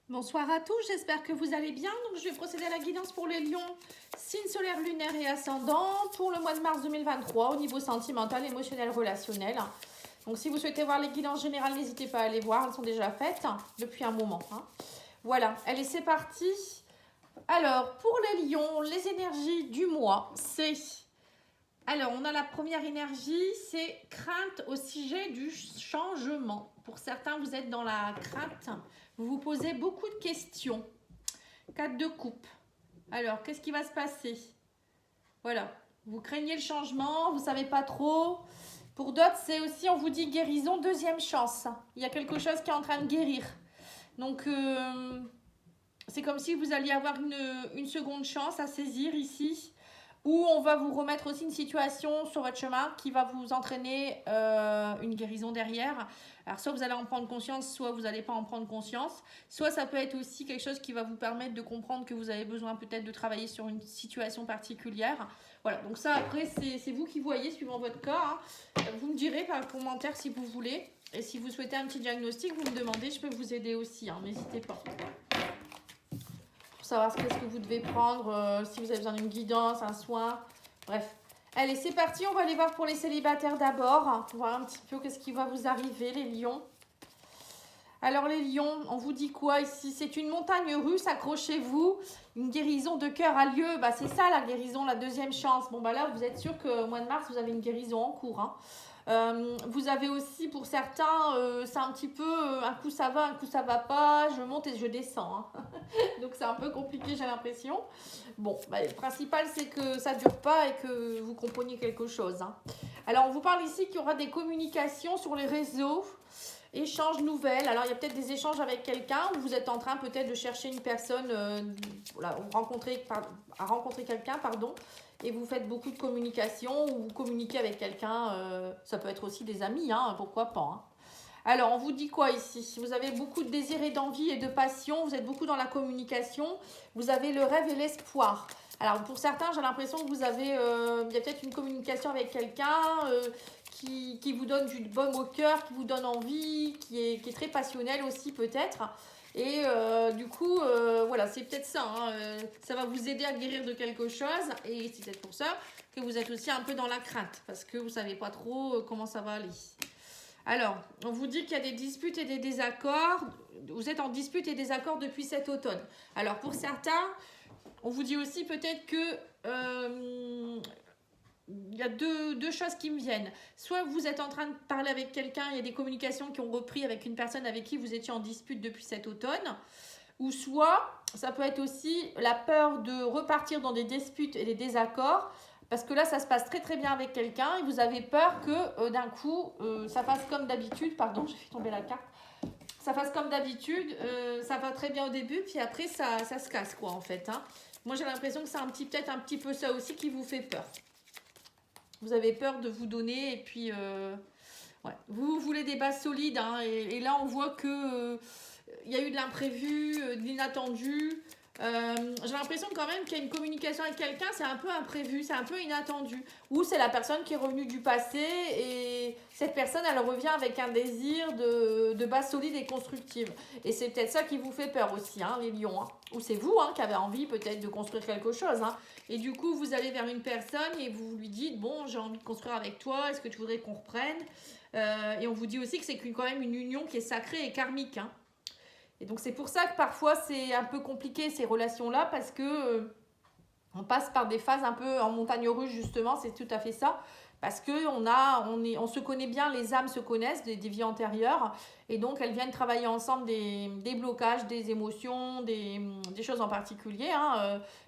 Bonsoir à tous, j'espère que vous allez bien. Donc, je vais procéder à la guidance pour les lions, signe solaire, lunaire et ascendant pour le mois de mars 2023 au niveau sentimental, émotionnel, relationnel. Donc, si vous souhaitez voir les guidances générales, n'hésitez pas à les voir, elles sont déjà faites depuis un moment. Voilà, allez, c'est parti. Alors, pour les lions, les énergies du mois, c'est... Alors, on a la première énergie, c'est crainte au sujet du changement. Pour certains, vous êtes dans la crainte. Vous vous posez beaucoup de questions. 4 de coupe. Alors, qu'est-ce qui va se passer? Voilà. Vous craignez le changement, vous ne savez pas trop. Pour d'autres, c'est aussi, on vous dit guérison, deuxième chance. Il y a quelque chose qui est en train de guérir. Donc, c'est comme si vous alliez avoir une seconde chance à saisir ici. Ou on va vous remettre aussi une situation sur votre chemin qui va vous entraîner une guérison derrière. Alors soit vous allez en prendre conscience, soit vous n'allez pas en prendre conscience. Soit ça peut être aussi quelque chose qui va vous permettre de comprendre que vous avez besoin peut-être de travailler sur une situation particulière. Voilà, donc ça après c'est vous qui voyez suivant votre cas. Vous me direz par commentaire si vous voulez. Et si vous souhaitez un petit diagnostic, vous me demandez, je peux vous aider aussi, n'hésitez pas. Savoir ce que vous devez prendre, si vous avez besoin d'une guidance, un soin, bref. Allez, c'est parti, on va aller voir pour les célibataires d'abord, pour voir un petit peu qu'est-ce qui va vous arriver, les lions. Alors les lions, on vous dit quoi ici? C'est une montagne russe, accrochez-vous, une guérison de cœur a lieu, c'est ça la guérison, la deuxième chance. Bon là, vous êtes sûr qu'au mois de mars, vous avez une guérison en cours, vous avez aussi pour certains, c'est un petit peu un coup ça va, un coup ça va pas, je monte et je descends. Donc c'est un peu compliqué, j'ai l'impression. Bon, le principal c'est que ça dure pas et que vous compreniez quelque chose. Alors on vous parle ici qu'il y aura des communications sur les réseaux, échanges nouvelles. Alors il y a peut-être des échanges avec quelqu'un où vous êtes en train peut-être de chercher une personne, à rencontrer quelqu'un, pardon. Et vous faites beaucoup de communication ou vous communiquez avec quelqu'un, ça peut être aussi des amis, pourquoi pas. Alors, on vous dit quoi ici? Vous avez beaucoup de désir et d'envie et de passion, vous êtes beaucoup dans la communication, vous avez le rêve et l'espoir. Alors, pour certains, j'ai l'impression que vous avez, il y a peut-être une communication avec quelqu'un qui vous donne du baume au cœur, qui vous donne envie, qui est très passionnel aussi peut-être. Et du coup, voilà, c'est peut-être ça. Ça va vous aider à guérir de quelque chose. Et c'est peut-être pour ça que vous êtes aussi un peu dans la crainte. Parce que vous ne savez pas trop comment ça va aller. Alors, on vous dit qu'il y a des disputes et des désaccords. Vous êtes en dispute et désaccord depuis cet automne. Alors, pour certains, on vous dit aussi peut-être que... il y a deux choses qui me viennent. Soit vous êtes en train de parler avec quelqu'un, il y a des communications qui ont repris avec une personne avec qui vous étiez en dispute depuis cet automne. Ou soit, ça peut être aussi la peur de repartir dans des disputes et des désaccords. Parce que là, ça se passe très très bien avec quelqu'un et vous avez peur que d'un coup, ça fasse comme d'habitude. Pardon, j'ai fait tomber la carte. Ça fasse comme d'habitude, ça va très bien au début, puis après, ça se casse quoi en fait. Moi, j'ai l'impression que c'est peut-être un petit peu ça aussi qui vous fait peur. Vous avez peur de vous donner et puis vous voulez des bases solides et là on voit que il y a eu de l'imprévu, de l'inattendu. J'ai l'impression quand même qu'il y a une communication avec quelqu'un, c'est un peu imprévu, c'est un peu inattendu. Ou c'est la personne qui est revenue du passé et cette personne elle revient avec un désir de base solide et constructive. Et c'est peut-être ça qui vous fait peur aussi, les lions. Ou c'est vous qui avez envie peut-être de construire quelque chose. Et du coup vous allez vers une personne et vous lui dites bon j'ai envie de construire avec toi, est-ce que tu voudrais qu'on reprenne et on vous dit aussi que c'est quand même une union qui est sacrée et karmique. Et donc c'est pour ça que parfois c'est un peu compliqué ces relations-là parce que on passe par des phases un peu en montagne russe justement, c'est tout à fait ça. Parce qu'on se connaît bien, les âmes se connaissent des vies antérieures et donc elles viennent travailler ensemble des blocages, des émotions, des choses en particulier.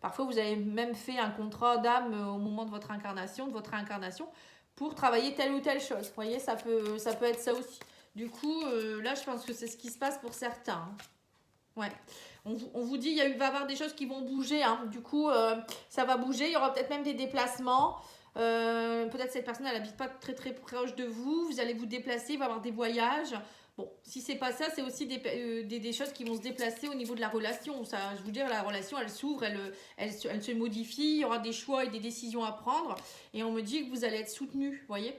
Parfois vous avez même fait un contrat d'âme au moment de votre incarnation, pour travailler telle ou telle chose. Vous voyez, ça peut être ça aussi. Du coup, là, je pense que c'est ce qui se passe pour certains. Ouais. On vous dit, va y avoir des choses qui vont bouger. Du coup, ça va bouger. Il y aura peut-être même des déplacements. Peut-être cette personne, elle n'habite pas très très proche de vous. Vous allez vous déplacer, il va y avoir des voyages. Bon, si c'est pas ça, c'est aussi des choses qui vont se déplacer au niveau de la relation. Ça, je vous dire, la relation, elle s'ouvre, elle se modifie. Il y aura des choix et des décisions à prendre. Et on me dit que vous allez être soutenu, vous voyez.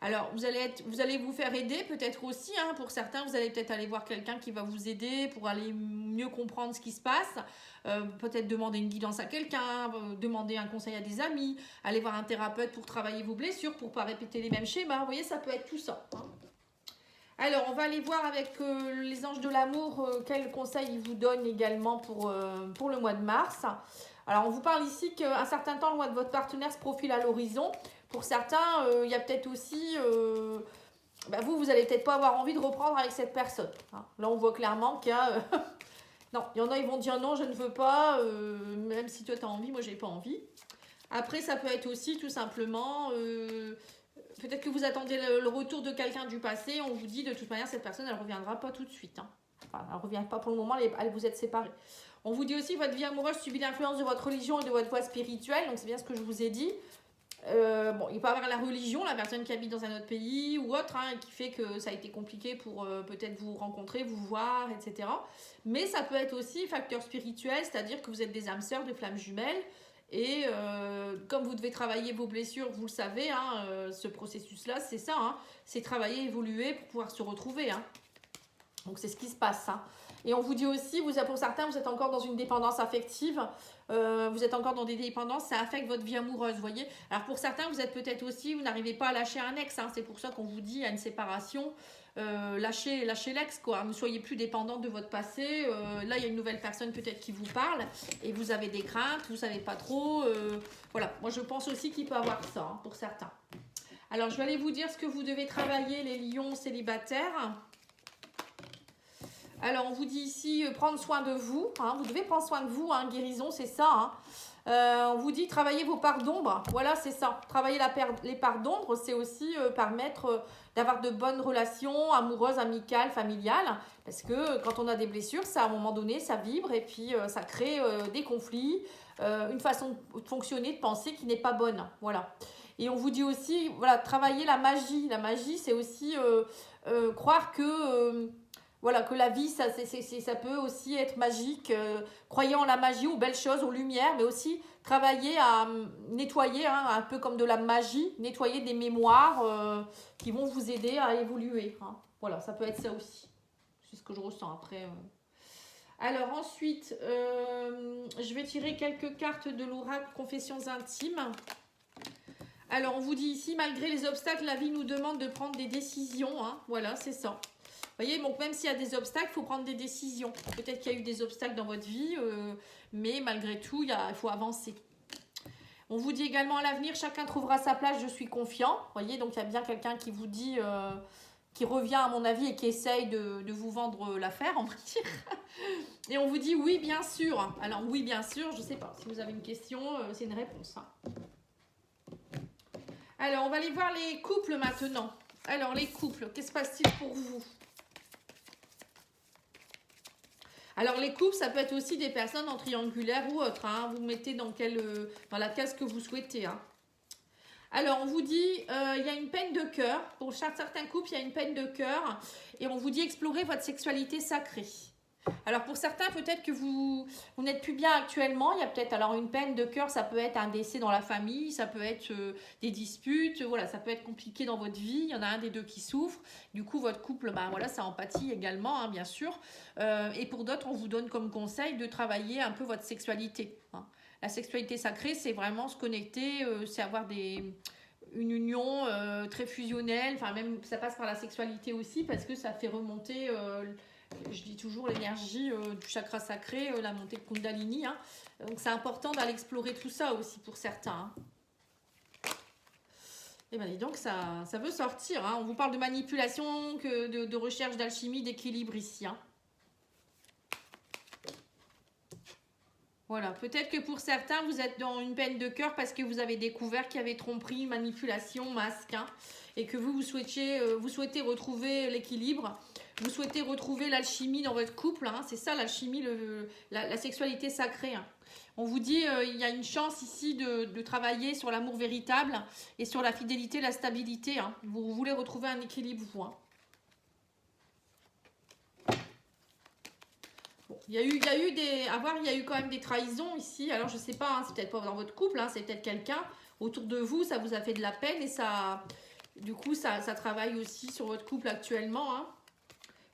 Alors, vous allez vous faire aider peut-être aussi. Hein, pour certains, vous allez peut-être aller voir quelqu'un qui va vous aider pour aller mieux comprendre ce qui se passe. Peut-être demander une guidance à quelqu'un, demander un conseil à des amis, aller voir un thérapeute pour travailler vos blessures, pour ne pas répéter les mêmes schémas. Vous voyez, ça peut être tout ça. Hein. Alors, on va aller voir avec les anges de l'amour quels conseils ils vous donnent également pour le mois de mars. Alors, on vous parle ici qu'un certain temps, loin de votre partenaire se profile à l'horizon. Pour certains, il y a peut-être aussi... vous allez peut-être pas avoir envie de reprendre avec cette personne. Hein. Là, on voit clairement qu'il y a... non, il y en a, ils vont dire non, je ne veux pas. Même si toi, tu as envie, moi, j'ai pas envie. Après, ça peut être aussi tout simplement... peut-être que vous attendez le retour de quelqu'un du passé. On vous dit de toute manière, cette personne, elle ne reviendra pas tout de suite. Hein. Enfin, elle ne revient pas pour le moment, vous êtes séparés. On vous dit aussi que votre vie amoureuse subit l'influence de votre religion et de votre foi spirituelle. Donc, c'est bien ce que je vous ai dit. Il peut y avoir la religion, la personne qui habite dans un autre pays ou autre, hein, qui fait que ça a été compliqué pour peut-être vous rencontrer, vous voir, etc. Mais ça peut être aussi facteur spirituel, c'est-à-dire que vous êtes des âmes sœurs, des flammes jumelles. Et comme vous devez travailler vos blessures, vous le savez, hein, ce processus-là, c'est ça. Hein, c'est travailler, évoluer pour pouvoir se retrouver. Hein. Donc, c'est ce qui se passe. Hein. Et on vous dit aussi, pour certains, vous êtes encore dans une dépendance affective. Vous êtes encore dans des dépendances, ça affecte votre vie amoureuse, vous voyez. Alors, pour certains, vous êtes peut-être aussi, vous n'arrivez pas à lâcher un ex. Hein, c'est pour ça qu'on vous dit, à une séparation, lâchez l'ex, quoi. Ne soyez plus dépendante de votre passé. Là, il y a une nouvelle personne peut-être qui vous parle et vous avez des craintes, vous ne savez pas trop. Voilà, moi, je pense aussi qu'il peut y avoir ça, hein, pour certains. Alors, je vais aller vous dire ce que vous devez travailler, les lions célibataires. Alors, on vous dit ici, prendre soin de vous. Hein, vous devez prendre soin de vous. Hein, guérison, c'est ça. Hein. On vous dit, travailler vos parts d'ombre. Voilà, c'est ça. Travailler les parts d'ombre, c'est aussi permettre d'avoir de bonnes relations amoureuses, amicales, familiales. Parce que quand on a des blessures, ça, à un moment donné, ça vibre et puis ça crée des conflits, une façon de fonctionner, de penser qui n'est pas bonne. Voilà. Et on vous dit aussi, voilà, travailler la magie. La magie, c'est aussi croire que... voilà, que la vie, ça peut aussi être magique. Croyez en la magie, aux belles choses, aux lumières, mais aussi travailler à nettoyer, hein, un peu comme de la magie, nettoyer des mémoires qui vont vous aider à évoluer. Hein. Voilà, ça peut être ça aussi. C'est ce que je ressens après. Alors ensuite, je vais tirer quelques cartes de l'oracle Confessions intimes. Alors, on vous dit ici, malgré les obstacles, la vie nous demande de prendre des décisions. Hein. Voilà, c'est ça. Vous voyez, donc même s'il y a des obstacles, il faut prendre des décisions. Peut-être qu'il y a eu des obstacles dans votre vie, mais malgré tout, il faut avancer. On vous dit également à l'avenir, chacun trouvera sa place, je suis confiant. Vous voyez, donc il y a bien quelqu'un qui vous dit, qui revient à mon avis et qui essaye de vous vendre l'affaire, on va dire. Et on vous dit oui, bien sûr. Alors oui, bien sûr, je ne sais pas. Si vous avez une question, c'est une réponse. Hein. Alors, on va aller voir les couples maintenant. Alors, les couples, qu'est-ce qui se passe-t-il pour vous ? Alors, les couples, ça peut être aussi des personnes en triangulaire ou autre. Hein. Vous mettez dans la case que vous souhaitez. Hein. Alors, on vous dit, il y a une peine de cœur. Pour certains couples, il y a une peine de cœur. Et on vous dit, explorez votre sexualité sacrée. Alors, pour certains, peut-être que vous n'êtes plus bien actuellement. Il y a peut-être alors une peine de cœur. Ça peut être un décès dans la famille. Ça peut être des disputes. Voilà, ça peut être compliqué dans votre vie. Il y en a un des deux qui souffre. Du coup, votre couple, voilà, ça empathie également, hein, bien sûr. Et pour d'autres, on vous donne comme conseil de travailler un peu votre sexualité. Hein. La sexualité sacrée, c'est vraiment se connecter, c'est avoir une union très fusionnelle. Enfin, même ça passe par la sexualité aussi parce que ça fait remonter... je dis toujours l'énergie du chakra sacré, la montée de Kundalini. Hein. Donc, c'est important d'aller explorer tout ça aussi pour certains. Hein. Et bien, dis donc, ça veut sortir. Hein. On vous parle de manipulation, de recherche d'alchimie, d'équilibre ici. Hein. Voilà, peut-être que pour certains, vous êtes dans une peine de cœur parce que vous avez découvert qu'il y avait tromperie, manipulation, masque. Hein, et que vous souhaitez retrouver l'équilibre. Vous souhaitez retrouver l'alchimie dans votre couple, hein, c'est ça l'alchimie, la sexualité sacrée. Hein. On vous dit il y a une chance ici de travailler sur l'amour véritable et sur la fidélité, la stabilité. Hein. Vous voulez retrouver un équilibre, vous. Hein. Bon, il y a eu quand même des trahisons ici. Alors je sais pas, hein, c'est peut-être pas dans votre couple, hein, c'est peut-être quelqu'un autour de vous, ça vous a fait de la peine et ça Du coup, ça travaille aussi sur votre couple actuellement. Hein.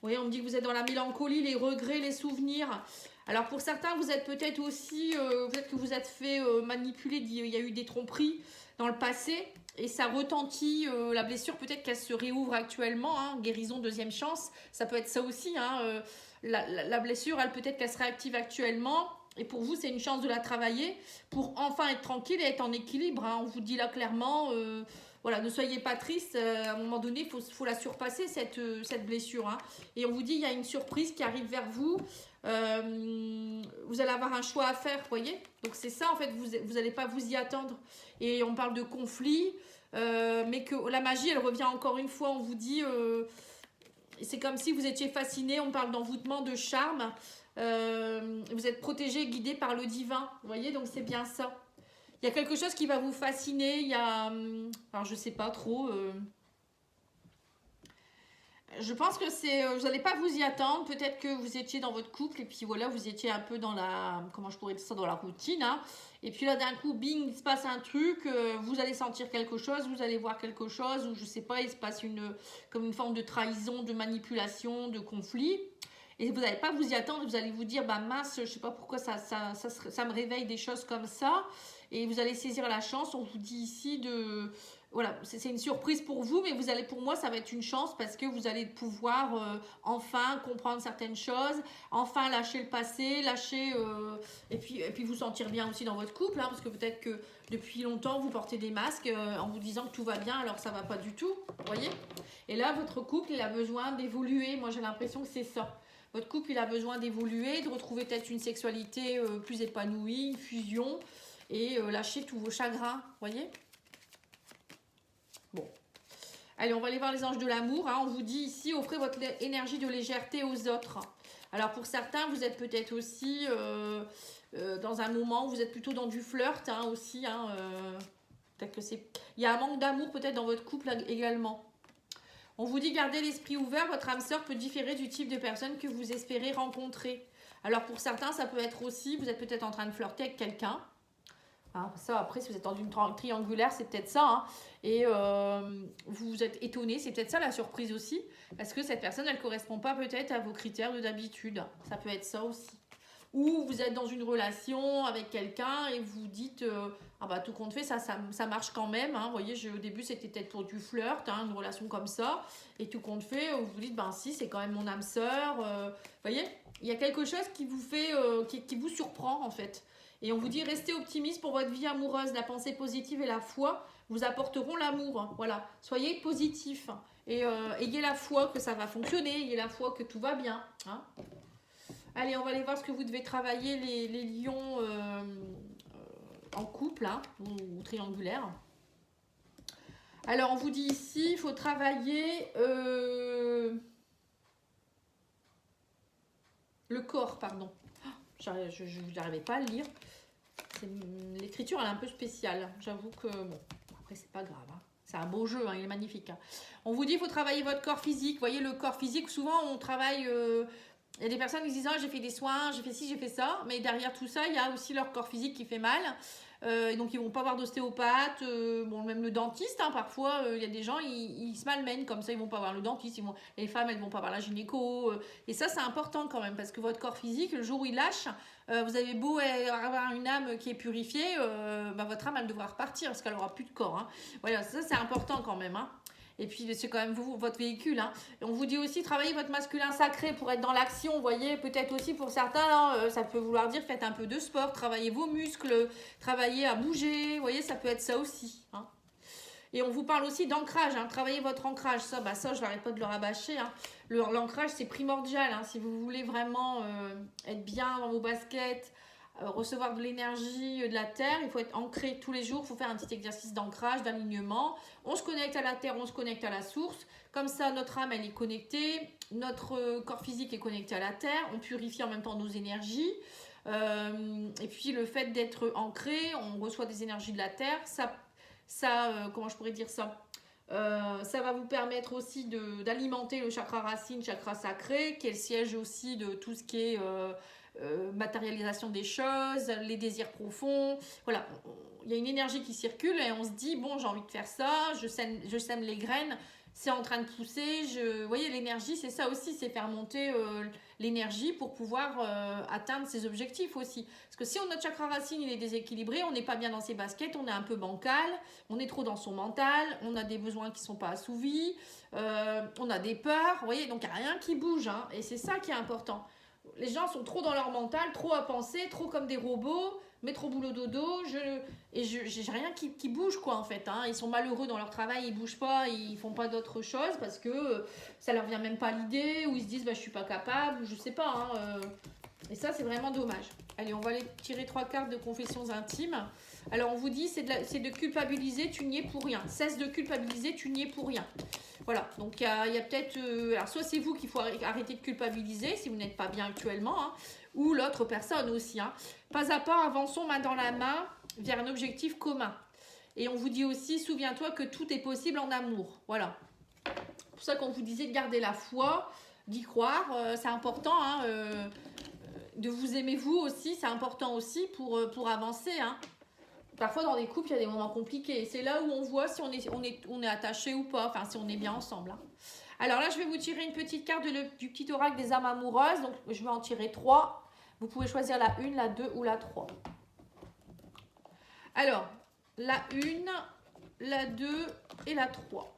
Vous voyez, on me dit que vous êtes dans la mélancolie, les regrets, les souvenirs. Alors pour certains, vous êtes peut-être aussi, peut-être que vous êtes fait manipuler, il y a eu des tromperies dans le passé et ça retentit, la blessure peut-être qu'elle se réouvre actuellement, hein, guérison, deuxième chance, ça peut être ça aussi, hein, la blessure, elle peut-être qu'elle se réactive actuellement et pour vous c'est une chance de la travailler pour enfin être tranquille et être en équilibre, hein. On vous dit là clairement, voilà, ne soyez pas triste, à un moment donné, il faut la surpasser cette blessure, hein. Et on vous dit, il y a une surprise qui arrive vers vous. Vous allez avoir un choix à faire, vous voyez. Donc c'est ça, en fait, vous n'allez pas vous y attendre. Et on parle de conflit, mais que la magie, elle revient encore une fois. On vous dit, c'est comme si vous étiez fasciné, on parle d'envoûtement, de charme. Vous êtes protégé, guidé par le divin, vous voyez, donc c'est bien ça. Il y a quelque chose qui va vous fasciner, il y a, alors je sais pas trop... Je pense que c'est, vous n'allez pas vous y attendre. Peut-être que vous étiez dans votre couple et puis voilà, vous étiez un peu dans la, comment je pourrais dire ça, dans la routine. Hein. Et puis là, d'un coup, bing, il se passe un truc. Vous allez sentir quelque chose, vous allez voir quelque chose, ou je sais pas, il se passe comme une forme de trahison, de manipulation, de conflit. Et vous n'allez pas vous y attendre. Vous allez vous dire, bah mince, je sais pas pourquoi ça me réveille des choses comme ça. Et vous allez saisir la chance. On vous dit ici de voilà, c'est une surprise pour vous, mais vous allez, pour moi, ça va être une chance parce que vous allez pouvoir enfin comprendre certaines choses, enfin lâcher le passé, et puis vous sentir bien aussi dans votre couple, hein, parce que peut-être que depuis longtemps, vous portez des masques en vous disant que tout va bien, alors ça va pas du tout, vous voyez. Et là, votre couple, il a besoin d'évoluer. Moi, j'ai l'impression que c'est ça. Votre couple, il a besoin d'évoluer, de retrouver peut-être une sexualité plus épanouie, une fusion, et lâcher tous vos chagrins, vous voyez. Bon, allez, on va aller voir les anges de l'amour. Hein. On vous dit ici, offrez votre énergie de légèreté aux autres. Alors pour certains, vous êtes peut-être aussi dans un moment où vous êtes plutôt dans du flirt hein, aussi. Hein, peut-être que c'est... Il y a un manque d'amour peut-être dans votre couple également. On vous dit, gardez l'esprit ouvert. Votre âme sœur peut différer du type de personne que vous espérez rencontrer. Alors pour certains, ça peut être aussi, vous êtes peut-être en train de flirter avec quelqu'un. Hein, ça, après, si vous êtes dans une triangulaire, c'est peut-être ça. Hein. Et vous êtes étonné, c'est peut-être ça la surprise aussi. Parce que cette personne, elle ne correspond pas peut-être à vos critères d'habitude. Ça peut être ça aussi. Ou vous êtes dans une relation avec quelqu'un et vous dites ah bah tout compte fait, ça marche quand même. Hein. Vous voyez, au début, c'était peut-être pour du flirt, hein, une relation comme ça. Et tout compte fait, vous vous dites ben si, c'est quand même mon âme sœur. Vous voyez, il y a quelque chose qui vous fait, qui vous surprend en fait. Et on vous dit, restez optimiste pour votre vie amoureuse. La pensée positive et la foi vous apporteront l'amour. Voilà, soyez positif. Et ayez la foi que ça va fonctionner. Ayez la foi que tout va bien. Hein. Allez, on va aller voir ce que vous devez travailler, les lions en couple hein, ou triangulaire. Alors, on vous dit ici, il faut travailler le corps, pardon. Je n'arrivais pas à le lire. L'écriture elle est un peu spéciale. J'avoue que bon, après c'est pas grave. Hein. C'est un beau jeu, hein, il est magnifique. Hein. On vous dit il faut travailler votre corps physique. Vous voyez le corps physique, souvent on travaille. Il y a des personnes qui disent ah, j'ai fait des soins, j'ai fait ci, j'ai fait ça, mais derrière tout ça, il y a aussi leur corps physique qui fait mal. Et donc ils vont pas voir d'ostéopathe, bon même le dentiste hein, parfois il y a des gens ils se malmènent comme ça, ils vont pas voir le dentiste, les femmes elles vont pas voir la gynéco et ça c'est important quand même parce que votre corps physique le jour où il lâche vous avez beau avoir une âme qui est purifiée votre âme elle devra repartir parce qu'elle aura plus de corps hein. Voilà, ça c'est important quand même hein. Et puis, c'est quand même vous, votre véhicule. Hein. On vous dit aussi, travaillez votre masculin sacré pour être dans l'action. Vous voyez, peut-être aussi pour certains, hein, ça peut vouloir dire faites un peu de sport, travaillez vos muscles, travaillez à bouger. Vous voyez, ça peut être ça aussi. Hein. Et on vous parle aussi d'ancrage. Hein. Travaillez votre ancrage. Ça, je n'arrête pas de le rabâcher. Hein. L'ancrage, c'est primordial. Hein. Si vous voulez vraiment être bien dans vos baskets, recevoir de l'énergie de la terre, il faut être ancré tous les jours, il faut faire un petit exercice d'ancrage, d'alignement. On se connecte à la terre, on se connecte à la source. Comme ça, notre âme, elle est connectée, notre corps physique est connecté à la terre, on purifie en même temps nos énergies. Et puis, le fait d'être ancré, on reçoit des énergies de la terre, comment je pourrais dire ça ? Ça va vous permettre aussi d'alimenter le chakra racine, chakra sacré, qui est le siège aussi de tout ce qui est matérialisation des choses, les désirs profonds. Voilà, il y a une énergie qui circule et on se dit, bon, j'ai envie de faire ça, je sème les graines, c'est en train de pousser. Vous voyez, l'énergie, c'est ça aussi, c'est faire monter l'énergie pour pouvoir atteindre ses objectifs aussi. Parce que si notre chakra racine il est déséquilibré, on n'est pas bien dans ses baskets, on est un peu bancal, on est trop dans son mental, on a des besoins qui ne sont pas assouvis, on a des peurs, vous voyez, donc il n'y a rien qui bouge, hein, et c'est ça qui est important. Les gens sont trop dans leur mental, trop à penser, trop comme des robots, métro boulot dodo, j'ai rien qui bouge quoi en fait, hein. Ils sont malheureux dans leur travail, ils bougent pas, ils font pas d'autre chose parce que ça leur vient même pas l'idée, ou ils se disent bah je suis pas capable, ou je sais pas, hein, et ça c'est vraiment dommage. Allez, on va aller tirer 3 cartes de confessions intimes. Alors on vous dit c'est de culpabiliser, tu n'y es pour rien. Cesse de culpabiliser, tu n'y es pour rien. Voilà, donc il y a peut-être... alors soit c'est vous qu'il faut arrêter de culpabiliser si vous n'êtes pas bien actuellement, hein, ou l'autre personne aussi. Hein. Pas à pas, avançons main dans la main vers un objectif commun. Et on vous dit aussi, souviens-toi que tout est possible en amour. Voilà. C'est pour ça qu'on vous disait de garder la foi, d'y croire. C'est important, hein, de vous aimer vous aussi, c'est important aussi pour avancer. Hein. Parfois, dans des couples, il y a des moments compliqués. C'est là où on voit si on est attaché ou pas, enfin, si on est bien ensemble. Hein. Alors là, je vais vous tirer une petite carte du petit oracle des âmes amoureuses. Donc, je vais en tirer 3. Vous pouvez choisir la 1, la 2 ou la 3. Alors, la 1, la 2 et la 3.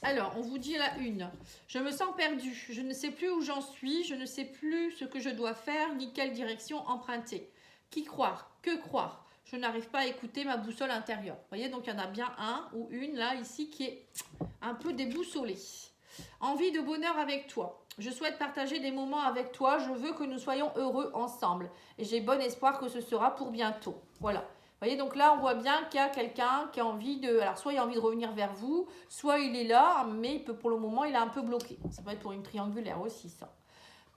Alors, on vous dit la 1. Je me sens perdue. Je ne sais plus où j'en suis. Je ne sais plus ce que je dois faire ni quelle direction emprunter. Qui croire? Que croire? Je n'arrive pas à écouter ma boussole intérieure. Vous voyez, donc il y en a bien un ou une là, ici, qui est un peu déboussolée. Envie de bonheur avec toi. Je souhaite partager des moments avec toi. Je veux que nous soyons heureux ensemble. Et j'ai bon espoir que ce sera pour bientôt. Voilà. Vous voyez, donc là, on voit bien qu'il y a quelqu'un qui a envie de... Alors, soit il a envie de revenir vers vous, soit il est là, mais pour le moment, il est un peu bloqué. Ça peut être pour une triangulaire aussi, ça.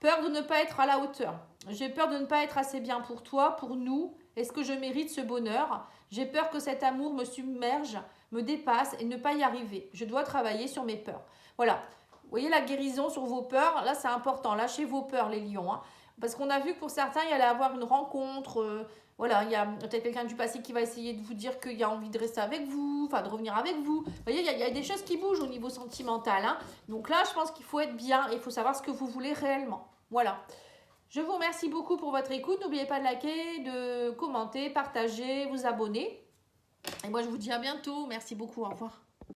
Peur de ne pas être à la hauteur. J'ai peur de ne pas être assez bien pour toi, pour nous. Est-ce que je mérite ce bonheur? J'ai peur que cet amour me submerge, me dépasse et ne pas y arriver. Je dois travailler sur mes peurs. Voilà. Vous voyez la guérison sur vos peurs? Là, c'est important. Lâchez vos peurs, les lions. Hein. Parce qu'on a vu que pour certains, il allait avoir une rencontre. Voilà, il y a peut-être quelqu'un du passé qui va essayer de vous dire qu'il a envie de rester avec vous, enfin de revenir avec vous. Vous voyez, il y a des choses qui bougent au niveau sentimental. Hein. Donc là, je pense qu'il faut être bien et il faut savoir ce que vous voulez réellement. Voilà. Je vous remercie beaucoup pour votre écoute. N'oubliez pas de liker, de commenter, partager, vous abonner. Et moi, je vous dis à bientôt. Merci beaucoup. Au revoir.